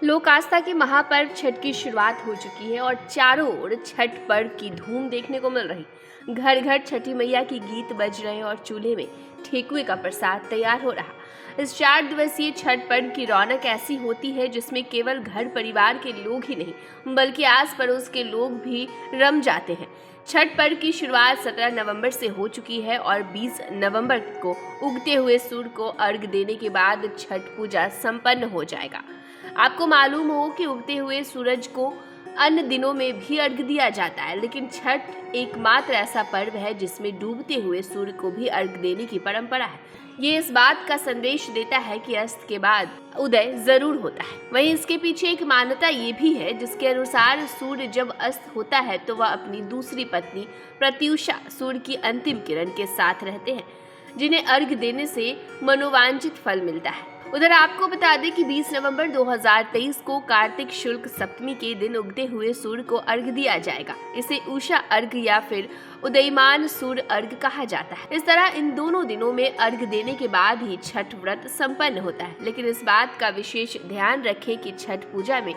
लोक आस्था के महापर्व छठ की शुरुआत हो चुकी है और चारों ओर छठ पर्व की धूम देखने को मिल रही। घर घर छठी मैया की गीत बज रहे और चूल्हे में ठेकुए का प्रसाद तैयार हो रहा। इस 4 दिवसीय छठ पर्व की रौनक ऐसी होती है जिसमें केवल घर परिवार के लोग ही नहीं बल्कि आस पड़ोस के लोग भी रम जाते हैं। छठ पर्व की शुरुआत 17 नवंबर से हो चुकी है और 20 नवंबर को उगते हुए सूर्य को अर्घ देने के बाद छठ पूजा संपन्न हो जाएगा। आपको मालूम हो कि उगते हुए सूरज को अन्य दिनों में भी अर्घ दिया जाता है, लेकिन छठ एकमात्र ऐसा पर्व है जिसमें डूबते हुए सूर्य को भी अर्घ देने की परंपरा है। ये इस बात का संदेश देता है कि अस्त के बाद उदय जरूर होता है। वहीं इसके पीछे एक मान्यता ये भी है जिसके अनुसार सूर्य जब अस्त होता है तो वह अपनी दूसरी पत्नी प्रत्यूषा सूर्य की अंतिम किरण के साथ रहते हैं, जिन्हें अर्घ देने से मनोवांछित फल मिलता है। उधर आपको बता दें कि 20 नवंबर 2023 को कार्तिक शुक्ल सप्तमी के दिन उगते हुए सूर्य को अर्घ दिया जाएगा। इसे उषा अर्घ या फिर उदयमान सूर्य अर्घ कहा जाता है। इस तरह इन दोनों दिनों में अर्घ देने के बाद ही छठ व्रत संपन्न होता है, लेकिन इस बात का विशेष ध्यान रखें कि छठ पूजा में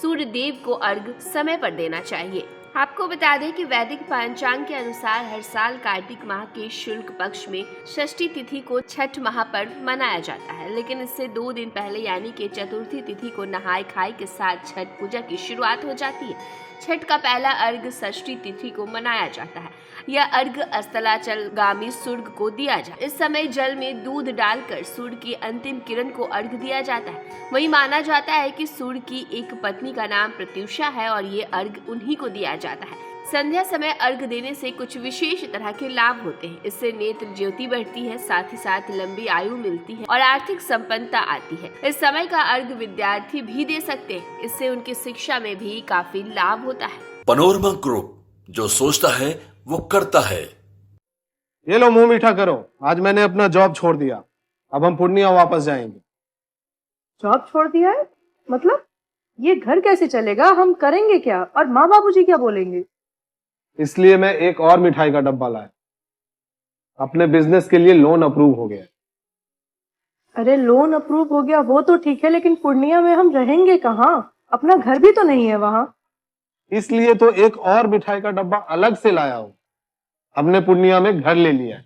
सूर्य देव को अर्घ समय पर देना चाहिए। आपको बता दें कि वैदिक पंचांग के अनुसार हर साल कार्तिक माह के शुक्ल पक्ष में षष्ठी तिथि को छठ महापर्व मनाया जाता है, लेकिन इससे 2 दिन पहले यानी कि चतुर्थी तिथि को नहाय खाई के साथ छठ पूजा की शुरुआत हो जाती है। छठ का पहला अर्घ षष्ठी तिथि को मनाया जाता है। यह अर्घ अस्ताचलगामी सूर्य को दिया जाता है। इस समय जल में दूध डालकर सूर्य की अंतिम किरण को अर्घ दिया जाता है। वही माना जाता है कि सूर्य की एक पत्नी का नाम प्रत्यूषा है और ये अर्घ उन्हीं को दिया जाता है। संध्या समय अर्घ देने से कुछ विशेष तरह के लाभ होते हैं। इससे नेत्र ज्योति बढ़ती है, साथ ही साथ लंबी आयु मिलती है और आर्थिक संपन्नता आती है। इस समय का अर्घ विद्यार्थी भी दे सकते हैं, इससे उनकी शिक्षा में भी काफी लाभ होता है। पैनोरमा ग्रुप, जो सोचता है वो करता है। ये लो मुंह मीठा करो, आज मैंने अपना जॉब छोड़ दिया, अब हम पूर्णिया वापस जाएंगे। जॉब छोड़ दिया है? मतलब ये घर कैसे चलेगा? हम करेंगे क्या और माँ बाबूजी क्या बोलेंगे? इसलिए मैं एक और मिठाई का डब्बा लाया। अपने बिजनेस के लिए लोन अप्रूव हो गया। अरे लोन अप्रूव हो गया वो तो ठीक है, लेकिन पूर्णिया में हम रहेंगे कहाँ? अपना घर भी तो नहीं है वहाँ। इसलिए तो एक और मिठाई का डब्बा अलग से लाया हूँ। हमने पूर्णिया में घर ले लिया है,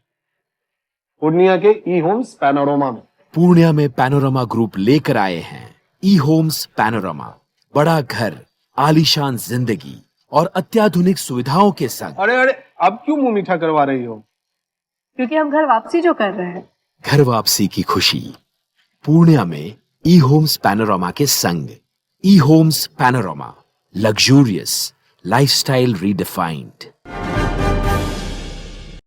पूर्णिया के ई होम्स पैनोरमा में। पूर्णिया में पैनोरमा ग्रुप लेकर आए हैं ई होम्स पैनोरमा। बड़ा घर, आलीशान जिंदगी और अत्याधुनिक सुविधाओं के संग। अरे अब क्यों मुंह मीठा करवा रही हो? क्योंकि हम घर वापसी जो कर रहे हैं। घर वापसी की खुशी पूर्णिया में ई होम्स पैनोरमा के संग। ई Homes Panorama, luxurious lifestyle redefined.